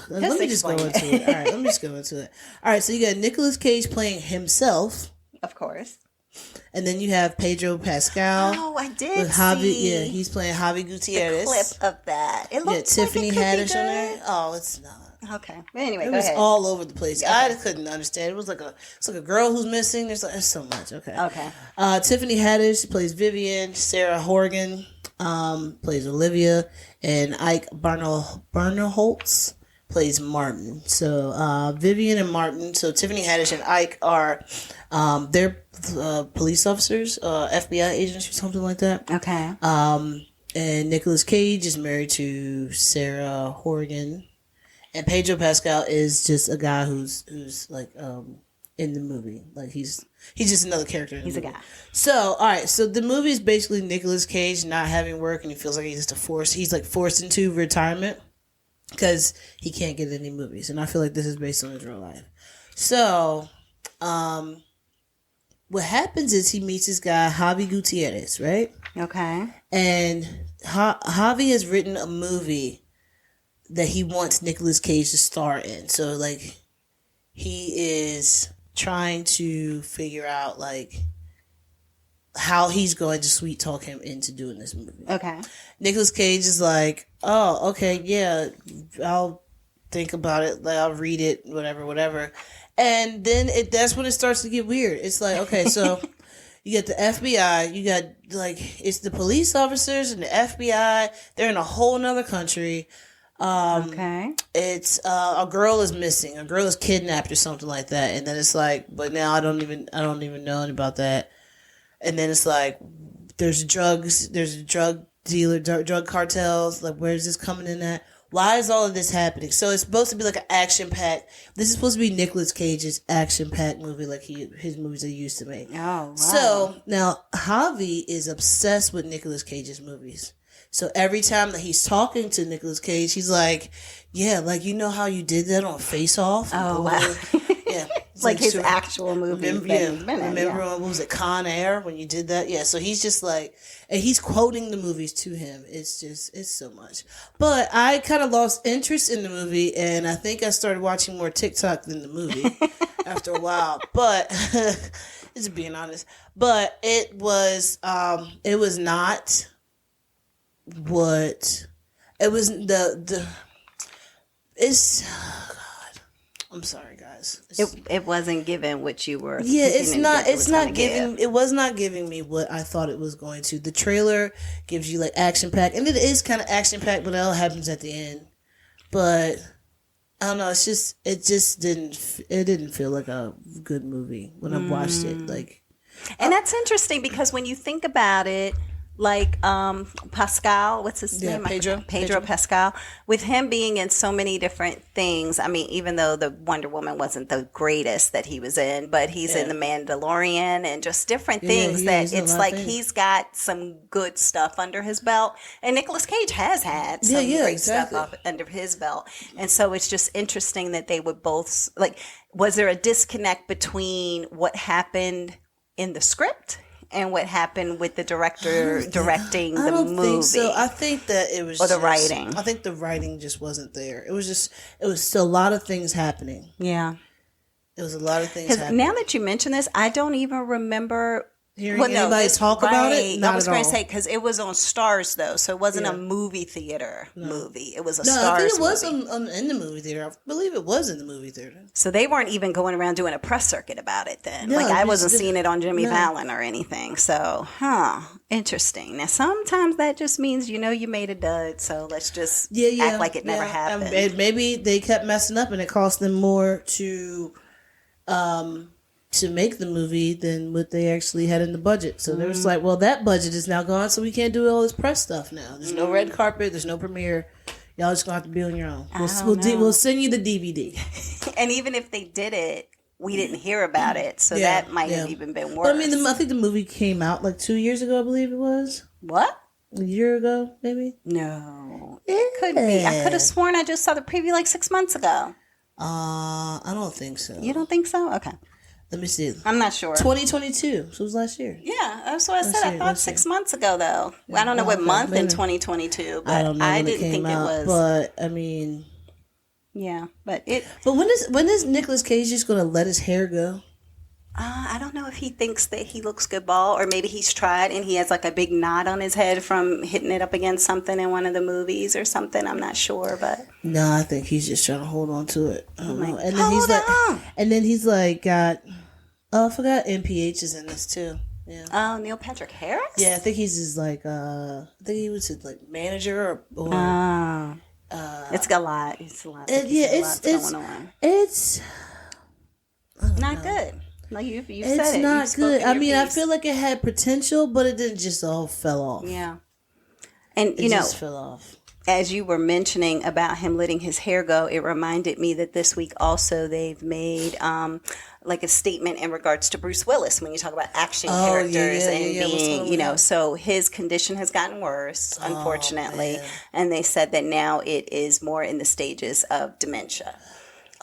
let me just go into it. All right, let me just go into it. All right, so you got Nicolas Cage playing himself. Of course. And then you have Pedro Pascal. Oh, I did with Javi, yeah, he's playing Javi Gutierrez. The clip of that. It looks Tiffany like it could Haddish on there. Oh, it's not. Okay. But anyway, it was all over the place. Okay. I couldn't understand. It was like a girl who's missing. There's so much. Okay. Tiffany Haddish plays Vivian. Sarah Horgan plays Olivia, and Ike Barnholtz plays Martin. So Vivian and Martin. So Tiffany Haddish and Ike are they're police officers, FBI agents or something like that. Okay. And Nicolas Cage is married to Sarah Horgan. And Pedro Pascal is just a guy who's like in the movie. Like he's just another character in the movie. He's a guy. So, all right, so the movie is basically Nicolas Cage not having work, and he feels like he's forced into retirement because he can't get any movies. And I feel like this is based on his real life. So, what happens is he meets this guy, Javi Gutierrez, right? Okay. And Javi has written a movie that he wants Nicolas Cage to star in. So, like, he is trying to figure out, like, how he's going to sweet talk him into doing this movie. Okay. Nicolas Cage is like, oh, okay, yeah, I'll think about it. Like, I'll read it, whatever. And then that's when it starts to get weird. It's like, okay, so you get the FBI, you got, like, it's the police officers and the FBI. They're in a whole nother country. Okay. It's a girl is missing. A girl is kidnapped or something like that. And then it's like, but now I don't even know about that. and then it's like there's drugs, there's a drug dealer, drug cartels. Like, where is this coming in at? Why is all of this happening? So it's supposed to be like an action pack. This is supposed to be Nicolas Cage's action pack movie, like his movies he used to make. Oh, wow. So now Javi is obsessed with Nicolas Cage's movies. So every time that he's talking to Nicolas Cage, he's like, "Yeah, like, you know how you did that on Face Off?" Oh, wow. Yeah. Like his actual movie. Remember what was it, Con Air, when you did that? Yeah, so he's just like, and he's quoting the movies to him. It's so much. But I kind of lost interest in the movie, and I think I started watching more TikTok than the movie after a while. But, just being honest. But it was not what, it was it's, oh God, I'm sorry, guys. It wasn't given what you were. Yeah, it's it was not giving me what I thought it was going to. The trailer gives you like action pack, and it is kind of action packed, but it all happens at the end. But I don't know. It didn't feel like a good movie when I watched it. Like, and that's interesting because when you think about it, like Pascal, what's his name? Pedro Pascal. With him being in so many different things, I mean, even though the Wonder Woman wasn't the greatest that he was in, but he's in The Mandalorian and just different things that it's like he's got some good stuff under his belt. And Nicolas Cage has had some great stuff up under his belt. And so it's just interesting that they would both, like, was there a disconnect between what happened in the script and what happened with the director directing the movie? I don't think so. I think that it was the writing. I think the writing just wasn't there. It was still a lot of things happening. Yeah. It was a lot of things happening. Now that you mention this, I don't even remember hearing anybody talk about it. I was going to say, because it was on Stars, though, so it wasn't a movie theater movie. It was a Stars movie. I think it was in the movie theater. I believe it was in the movie theater. So they weren't even going around doing a press circuit about it then. Like, I wasn't seeing it on Jimmy Fallon or anything. So, interesting. Now, sometimes that just means, you made a dud, so let's just act like it never happened. And maybe they kept messing up and it cost them more to make the movie than what they actually had in the budget. So they was like, well, that budget is now gone, so we can't do all this press stuff now. There's no red carpet, there's no premiere. Y'all just gonna have to be on your own. We'll send you the DVD. And even if they did it, we didn't hear about it, so that might have even been worse. But, I mean, I think the movie came out like 2 years ago, I believe it was. What? A year ago, maybe? No. It could be. I could have sworn I just saw the preview like 6 months ago. I don't think so. You don't think so? Okay. Let me see. I'm not sure. 2022. So it was last year. Yeah, that's what I said. I thought 6 months ago, though. I don't know what month in 2022, but I don't know I when didn't it came think out, it was. But I mean, yeah, but it. But when is Nicolas Cage just going to let his hair go? I don't know if he thinks that he looks good bald, or maybe he's tried and he has like a big knot on his head from hitting it up against something in one of the movies or something. I'm not sure, but no, I think he's just trying to hold on to it. I don't know. And then he's like, got. Oh, I forgot NPH is in this too. Yeah. Oh, Neil Patrick Harris? Yeah, I think he's his like I think he was his like manager or it's got a lot. It's a lot. It's going on. It's not good. No, you said it. It's not good. I mean, I feel like it had potential, but it didn't just all fell off. Yeah. And it just fell off. As you were mentioning about him letting his hair go, it reminded me that this week also they've made like a statement in regards to Bruce Willis when you talk about action characters and being, so his condition has gotten worse, unfortunately. And they said that now it is more in the stages of dementia.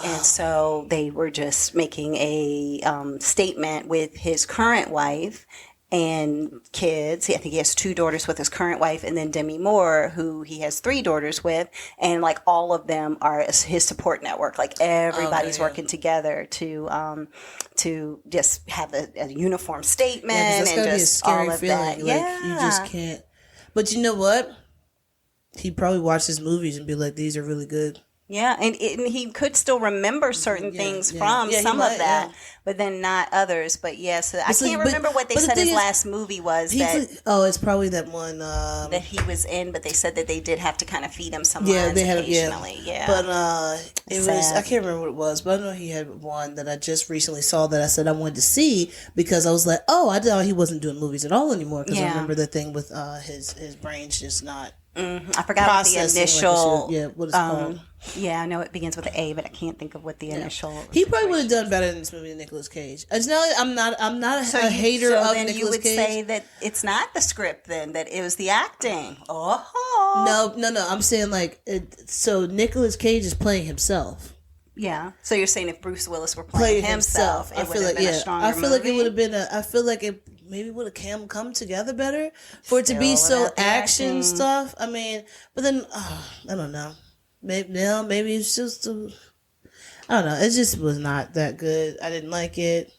And so they were just making a statement with his current wife and kids. I think he has 2 daughters with his current wife, and then Demi Moore, who he has 3 daughters with, and like all of them are his support network. Like everybody's working together to just have a uniform statement and just all of that. Like, you just can't. But you know what? He probably watched his movies and be like, "These are really good." Yeah, and he could still remember certain things from some of that, but then not others. But so I can't remember what they said his last movie was. It's probably that one that he was in, but they said that they did have to kind of feed him some lines occasionally. But it was, I can't remember what it was, but I know he had one that I just recently saw that I said I wanted to see because I was like, I thought he wasn't doing movies at all anymore because I remember the thing with his brain's just not. I forgot what the initial. What it's called. Yeah, I know it begins with an A, but I can't think of what the initial. He probably would have done better in this movie than Nicolas Cage. I'm not a hater of Nicolas Cage. So then you would say that it's not the script, then that it was the acting. No. I'm saying so Nicolas Cage is playing himself. Yeah. So you're saying if Bruce Willis were playing himself, it would have been a stronger movie? I feel like it would have been I feel like it maybe would have come together better for it to be so action stuff. I mean, but then I don't know. Maybe it's just I don't know. It just was not that good. I didn't like it.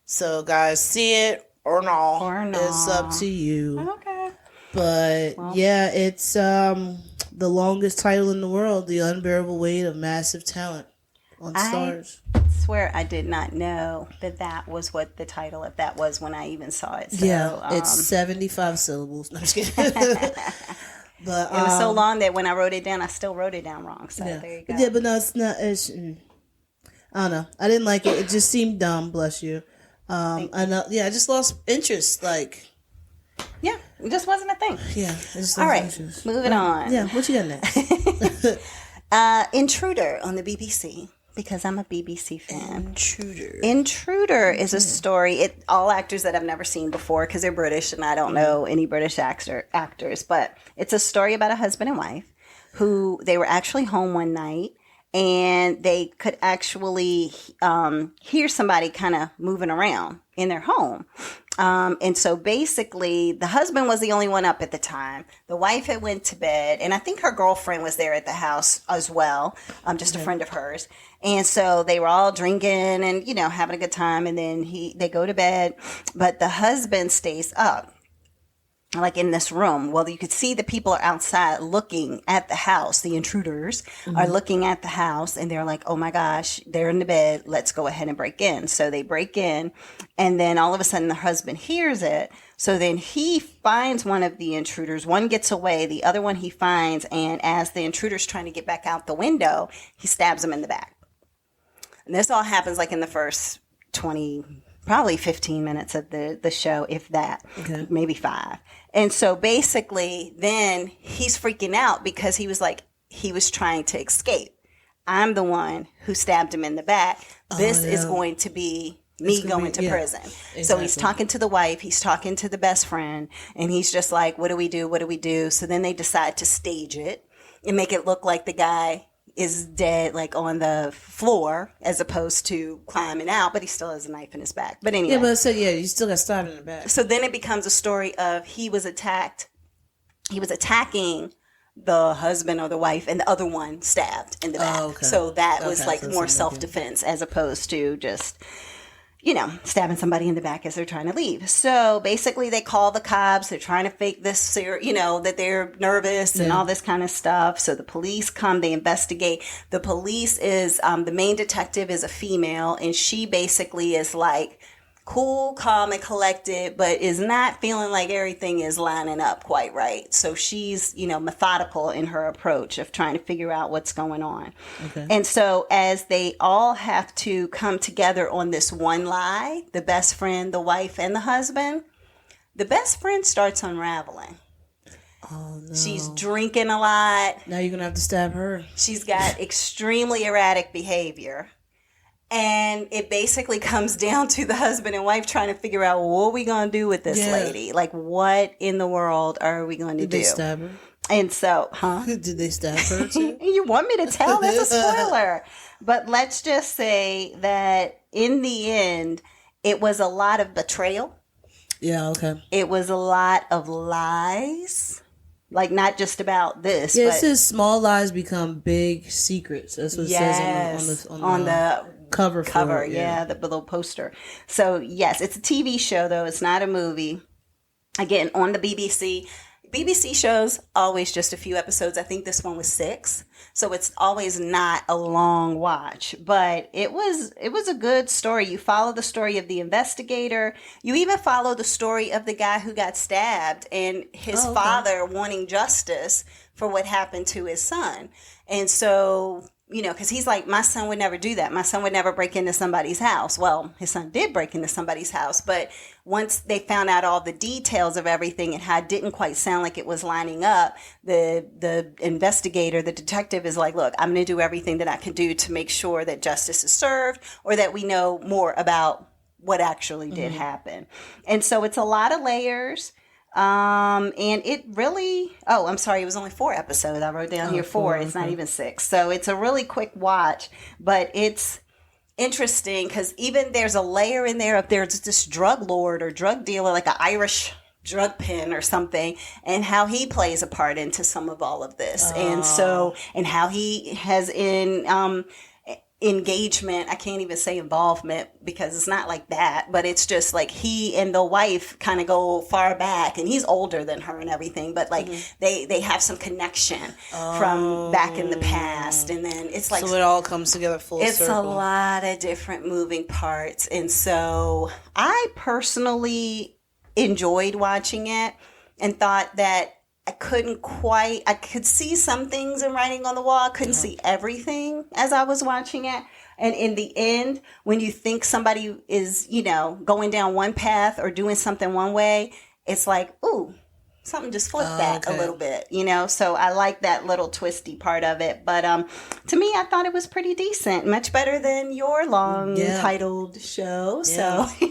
So guys, see it or no. It's up to you. Okay. But it's the longest title in the world, The Unbearable Weight of Massive Talent on Stars. I swear I did not know that was what the title of that was when I even saw it. So, it's 75 syllables. No, I'm just kidding. But it was so long that when I wrote it down, I still wrote it down wrong. So there you go. Yeah, but no, it's not. I don't know. I didn't like it. It just seemed dumb. Bless you. I know. Yeah, I just lost interest. Yeah, it just wasn't a thing. Yeah. I just all right, interest. Moving on. Yeah, what you got next? Intruder on the BBC. Because I'm a BBC fan. Intruder is a story. All actors that I've never seen before because they're British and I don't know any British actors. But it's a story about a husband and wife who they were actually home one night and they could actually hear somebody kind of moving around in their home. And so basically the husband was the only one up at the time. The wife had went to bed and I think her girlfriend was there at the house as well. Just a friend of hers. And so they were all drinking and, having a good time. And then they go to bed, but the husband stays up. In this room. Well, you could see the people are outside looking at the house. The intruders are looking at the house and they're like, oh my gosh, they're in the bed. Let's go ahead and break in. So they break in and then all of a sudden the husband hears it. So then he finds one of the intruders. One gets away. The other one he finds. And as the intruder's trying to get back out the window, he stabs him in the back. And this all happens in the first probably 15 minutes of the show, if that, maybe 5. And so basically then he's freaking out because he was trying to escape. I'm the one who stabbed him in the back. This is going to be me going to prison. Exactly. So he's talking to the wife, he's talking to the best friend, and he's just like, what do we do? What do we do? So then they decide to stage it and make it look like the guy is dead, on the floor, as opposed to climbing out, but he still has a knife in his back. But anyway. Yeah, but you still got stabbed in the back. So then it becomes a story of he was attacked. He was attacking the husband or the wife, and the other one stabbed in the back. Oh, okay. So that was more self-defense as opposed to just, stabbing somebody in the back as they're trying to leave. So basically they call the cops. They're trying to fake this, that they're nervous and all this kind of stuff. So the police come, they investigate. The police is, the main detective is a female and she basically is cool, calm, and collected, but is not feeling like everything is lining up quite right. So she's, methodical in her approach of trying to figure out what's going on. Okay. And so as they all have to come together on this one lie, the best friend, the wife, and the husband, the best friend starts unraveling. Oh, no. She's drinking a lot. Now you're going to have to stab her. She's got extremely erratic behavior. And it basically comes down to the husband and wife trying to figure out what are we going to do with this lady? What in the world are we going to do? Did they stab her? And so, Did they stab her too? You want me to tell? That's a spoiler. But let's just say that in the end, it was a lot of betrayal. Yeah, okay. It was a lot of lies. Not just about this. Yeah, it says small lies become big secrets. That's what it says on the cover. The little poster. So yes, it's a TV show though. It's not a movie. Again, on the BBC. BBC shows always just a few episodes. I think this one was 6, so it's always not a long watch. But it was a good story. You follow the story of the investigator. You even follow the story of the guy who got stabbed and his father wanting justice for what happened to his son. And so, you know, because he's like, my son would never do that. My son would never break into somebody's house. Well, his son did break into somebody's house, but once they found out all the details of everything and how it didn't quite sound like it was lining up, the investigator, the detective is like, look, I'm going to do everything that I can do to make sure that justice is served or that we know more about what actually did happen. And so it's a lot of layers. And it really, I'm sorry, it was only 4 episodes. I wrote down here 4. It's not even 6. So it's a really quick watch, but it's interesting because even there's a layer in there of there's this drug lord or drug dealer, like an Irish drug pen or something, and how he plays a part into some of all of this. And so, and how he has engagement, I can't even say involvement because it's not like that, but it's just like he and the wife kind of go far back, and he's older than her and everything, but like they have some connection from back in the past, and then it's like, so it all comes together full circle. It's a lot of different moving parts. And so I personally enjoyed watching it and thought that I could see some things in writing on the wall. I couldn't see everything as I was watching it. And in the end, when you think somebody is, you know, going down one path or doing something one way, it's like, ooh, something just flipped that a little bit, you know? So I like that little twisty part of it. But to me, I thought it was pretty decent. Much better than your long titled show. Yeah. So,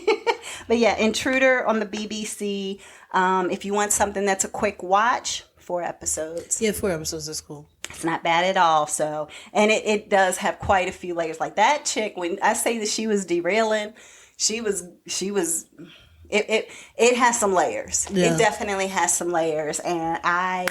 but yeah, Intruder on the BBC. If you want something that's a quick watch, 4 episodes. Yeah, 4 episodes is cool. It's not bad at all. So, and it does have quite a few layers. Like that chick, when I say that she was derailing, she was. It has some layers. Yeah. It definitely has some layers, and I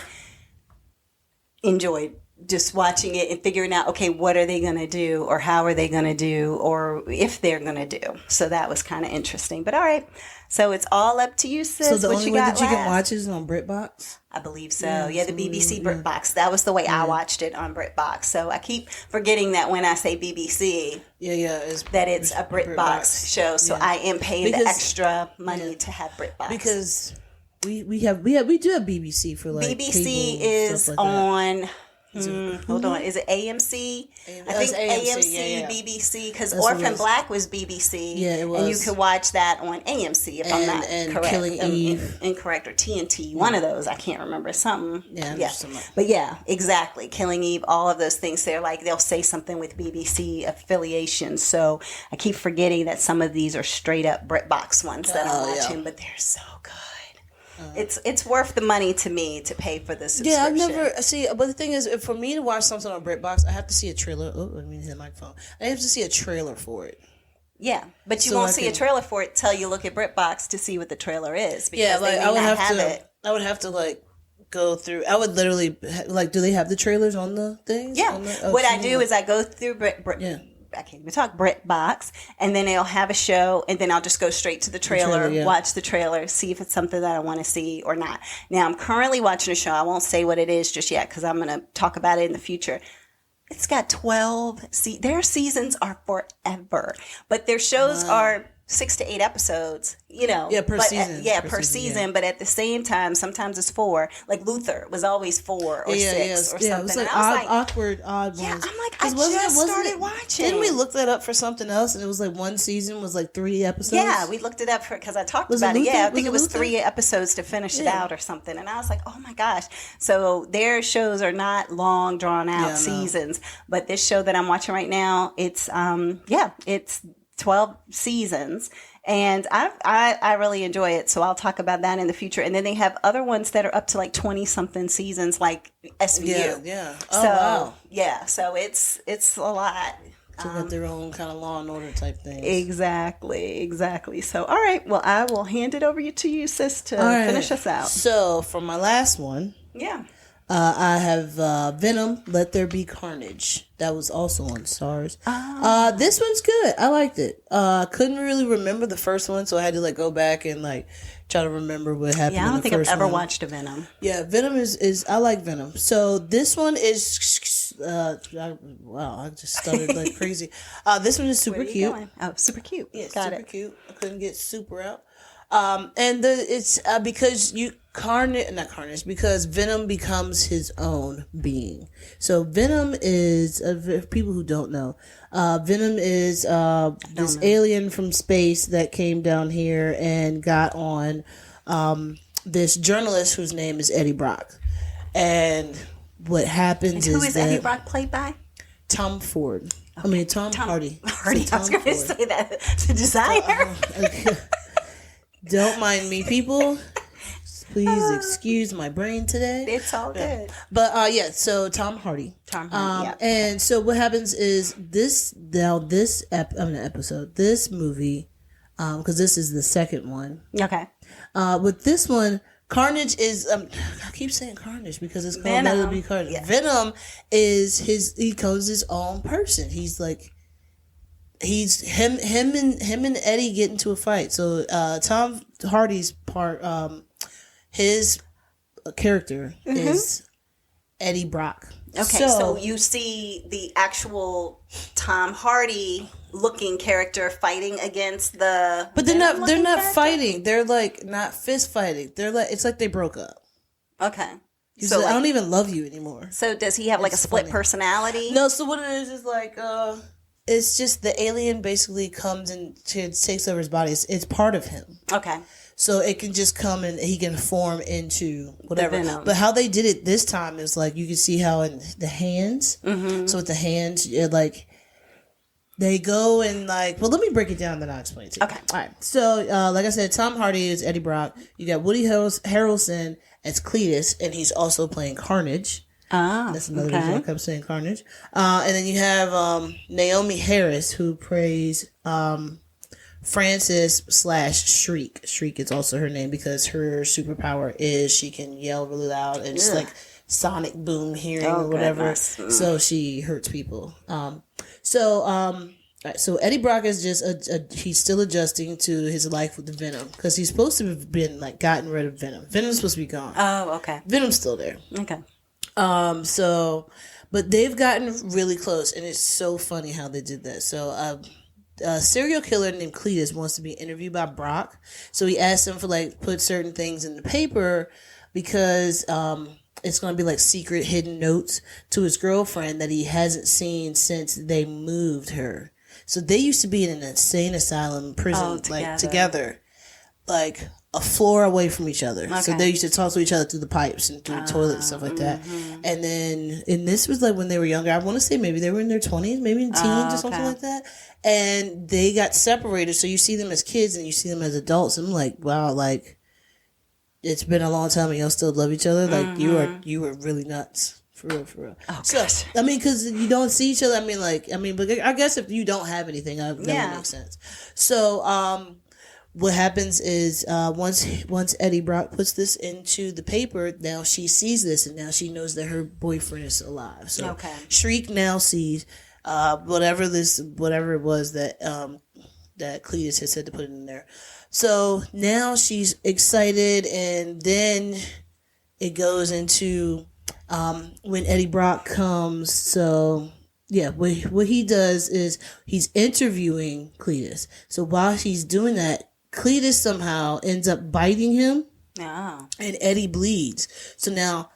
enjoyed just watching it and figuring out, okay, what are they going to do, or how are they going to do, or if they're going to do. So that was kind of interesting. But all right, so it's all up to you, sis. So the only way that you can watch is on BritBox? I believe so. Yeah, the BBC BritBox. That was the way I watched it on BritBox. So I keep forgetting that when I say BBC, it's a BritBox show. So I am paying the extra money to have BritBox. Because we do have BBC for like BBC cable is stuff like on. that. Hold on. Is it AMC? I think AMC, BBC, because Orphan Black was BBC. Yeah, it was. And you could watch that on AMC if I'm not correct. Killing Eve. Incorrect, or TNT. One of those. I can't remember. Something. Yeah. But yeah, exactly. Killing Eve, all of those things. They'll say something with BBC affiliation. So I keep forgetting that some of these are straight up BritBox ones that I'm watching, but they're so good. It's worth the money to me to pay for the subscription. Yeah, I've never see. But the thing is, for me to watch something on BritBox, I have to see a trailer. Oh, let me hit the microphone. I have to see a trailer for it. Yeah, but you won't see a trailer for it till you look at BritBox to see what the trailer is. Because I would have to like go through. I would literally like. Do they have the trailers on the things? Yeah. What I do is I go through I can't even talk, BritBox, and then they'll have a show, and then I'll just go straight to the trailer, watch the trailer, see if it's something that I want to see or not. Now, I'm currently watching a show. I won't say what it is just yet because I'm going to talk about it in the future. It's got 12 their seasons are forever, but their shows are 6 to 8 episodes, you know. Yeah, per season. Per season. But at the same time, sometimes it's 4. Like Luther was always 4 or 6 or something. It was like odd ones. Yeah, I'm like, I just started watching. Didn't we look that up for something else? And it was like one season was like 3 episodes? Yeah, we looked it up because I talked about it. Yeah, I think it was 3 episodes to finish it out or something. And I was like, oh my gosh. So their shows are not long, drawn out seasons. But this show that I'm watching right now, it's 12 seasons, and I really enjoy it. So I'll talk about that in the future. And then they have other ones that are up to like 20 something seasons, like SVU. Yeah. Oh, wow. Yeah. So it's a lot. To get their own kind of Law and Order type thing. Exactly. So, all right. Well, I will hand it over to you, sis, to finish us out. So for my last one. Yeah. I have Venom, Let There Be Carnage. That was also on Starz. This one's good. I liked it. Couldn't really remember the first one, so I had to like go back and like try to remember what happened. Yeah, I don't think I've ever one. watched a Venom. Yeah, Venom is I like Venom. So this one is wow, I just stuttered like crazy. This one is super cute. Going? Oh, super cute. Yeah, Got super it. cute. I couldn't get super out. And it's because because Venom becomes his own being. So Venom is, for people who don't know, Venom is this alien from space that came down here and got on this journalist whose name is Eddie Brock. And what happens who is Eddie Brock played by? Tom Ford. Okay. I mean, Tom Hardy. Hardy. I was going to say that. The designer. Don't mind me, people. Please excuse my brain today. It's all good. But so Tom Hardy. And so what happens is this movie, because this is the second one. Okay. With this one, Carnage is I keep saying Carnage because it's called Let It Be Carnage. Yeah. Venom is he becomes his own person. He's like him and Eddie get into a fight. So Tom Hardy's part, his character is Eddie Brock. Okay, so you see the actual Tom Hardy looking character fighting against the. But they're not fighting. They're like not fist fighting. They're like it's like they broke up. Okay. He's so like, I don't even love you anymore. So does he have like a split personality? No. So what it is like it's just the alien basically comes and takes over his body. It's part of him. Okay. So it can just come and he can form into whatever. But how they did it this time is like you can see how in the hands. Mm-hmm. So with the hands, like they go and like. Well, let me break it down, then I'll explain it to you. Okay. All right. So like I said, Tom Hardy is Eddie Brock. You got Woody Harrelson as Cletus, and he's also playing Carnage. That's another reason I kept saying Carnage. And then you have Naomi Harris, who plays Frances / Shriek. Shriek is also her name because her superpower is she can yell really loud and just like sonic boom hearing or whatever. So she hurts people. So Eddie Brock is just he's still adjusting to his life with the Venom because he's supposed to have been like gotten rid of Venom. Venom's supposed to be gone. Oh, okay. Venom's still there. Okay. But they've gotten really close, and it's so funny how they did that. So, a serial killer named Cletus wants to be interviewed by Brock. So he asked him for like put certain things in the paper because it's going to be like secret hidden notes to his girlfriend that he hasn't seen since they moved her. So they used to be in an insane asylum prison together. Like a floor away from each other. Okay. So they used to talk to each other through the pipes and through the toilet and stuff like that. And then, and this was like when they were younger. I want to say maybe they were in their 20s, maybe in teens or something like that. And they got separated. So you see them as kids and you see them as adults. And I'm like, wow, like it's been a long time and y'all still love each other. Like you were really nuts. For real. Oh, so, I mean, because you don't see each other. But I guess if you don't have anything, that would make sense. So, what happens is once Eddie Brock puts this into the paper, now she sees this and now she knows that her boyfriend is alive. So Shriek now sees whatever it was that that Cletus had said to put in there. So now she's excited, and then it goes into when Eddie Brock comes. So yeah, what he does is he's interviewing Cletus. So while he's doing that, Cletus somehow ends up biting him, and Eddie bleeds. So now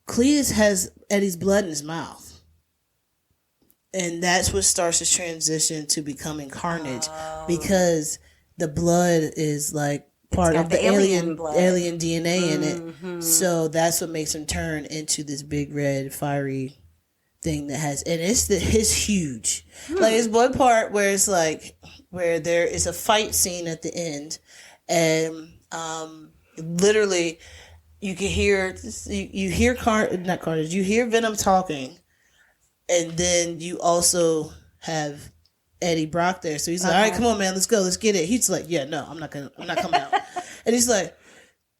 Cletus has Eddie's blood in his mouth. And that's what starts his transition to becoming Carnage, because the blood is like part of the alien DNA in it. So that's what makes him turn into this big red fiery thing that has, and it's huge. Like it's one part where it's like where there is a fight scene at the end, and literally you can hear you hear Venom talking, and then you also have Eddie Brock there. So he's like, all right, come on, man, let's go, let's get it. He's like, yeah, no, I'm not coming out. And he's like,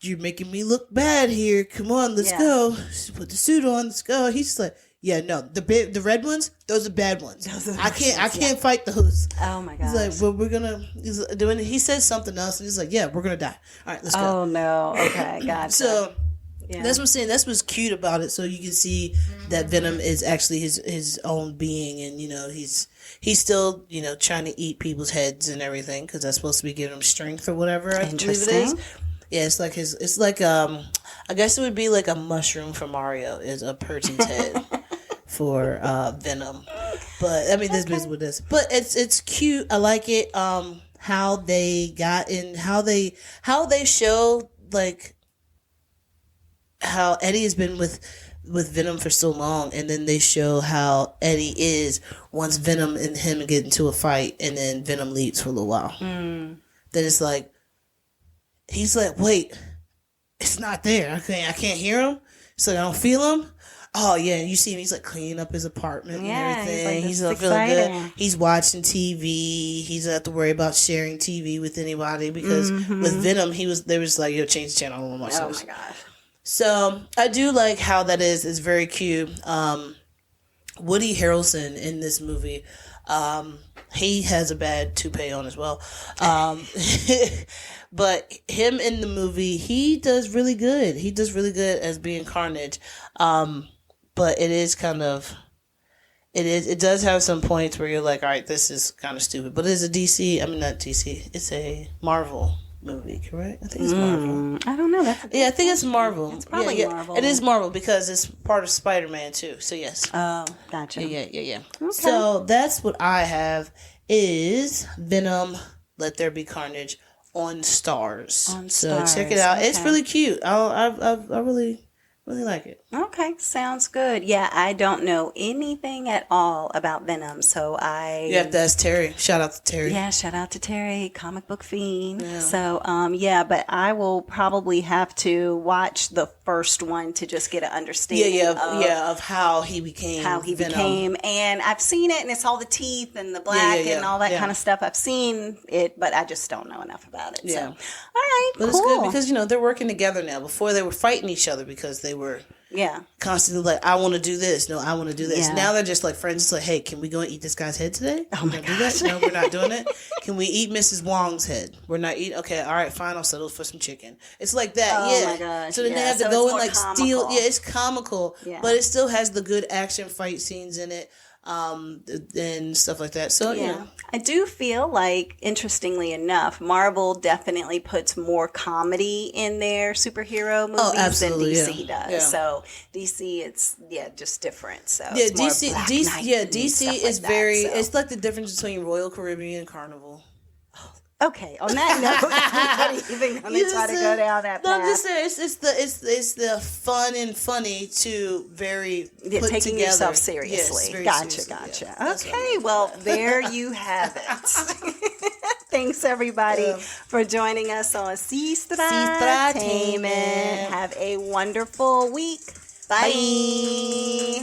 you're making me look bad here. Come on, let's go. Just put the suit on, let's go. He's like, Yeah, no, the red ones, those are bad ones. I can't fight those. Oh my gosh. He's like, well, we're gonna. He's doing. He says something else, and he's like, yeah, we're gonna die. All right, let's go. Oh no. Okay, gotcha. So that's what I'm saying. That's what's cute about it. So you can see that Venom is actually his own being, and he's still trying to eat people's heads and everything because that's supposed to be giving him strength or whatever. I believe it is. Yeah, it's like I guess it would be like a mushroom for Mario is a person's head for Venom. But I mean, this is what this. But it's cute. I like it. How they got in, how they show like how Eddie has been with Venom for so long, and then they show how Eddie is once Venom and him get into a fight, and then Venom leaves for a little while. Then it's like. He's like, wait, it's not there. I can't hear him. So I don't feel him. Oh yeah, and you see him. He's like cleaning up his apartment and everything. He's like feeling good. He's watching TV. He doesn't have to worry about sharing TV with anybody because with Venom, there was like, change the channel. I don't want to watch this. Oh my gosh. So I do like how that is. It's very cute. Woody Harrelson in this movie. He has a bad toupee on as well. But him in the movie, he does really good. He does really good as being Carnage. But it is kind of, it does have some points where you're like, all right, this is kind of stupid. But it's a DC, I mean, not DC, it's a Marvel movie, correct? I think it's Marvel. I don't know. I think it's Marvel. It's probably Marvel. It is Marvel because it's part of Spider-Man too. So yes. Oh, gotcha. Yeah. Okay. So that's what I have is Venom, Let There Be Carnage on Stars. So check it out. Okay. It's really cute. I really like it. Okay, sounds good. Yeah, I don't know anything at all about Venom, so You have to ask Terry. Shout out to Terry. Yeah, shout out to Terry, comic book fiend. Yeah. So, but I will probably have to watch the first one to just get an understanding of how he became Venom. And I've seen it, and it's all the teeth and the black and all that kind of stuff. I've seen it, but I just don't know enough about it. Yeah. So, all right, but cool. It's good because they're working together now. Before they were fighting each other because they were constantly like, I want to do this. No, I want to do this. Yeah. Now they're just like friends. It's like, hey, can we go and eat this guy's head today? Oh my do that? No, we're not doing it. Can we eat Mrs. Wong's head? We're not eating. Okay, all right, fine. I'll settle for some chicken. It's like that. Oh my gosh. So then they have to go and like steal. Yeah, it's comical, but it still has the good action fight scenes in it. And stuff like that. So I do feel like, interestingly enough, Marvel definitely puts more comedy in their superhero movies than DC does. Yeah. So DC, it's just different. So DC is very. It's like the difference between Royal Caribbean and Carnival. Okay, on that note, I'm not even going to try to go down that path. No, I'm just saying, it's the fun and funny to very put taking together. Yourself seriously. Yes, Gotcha. Yeah, okay, well, there you have it. Thanks, everybody, for joining us on Sestra-Tainment. Have a wonderful week. Bye.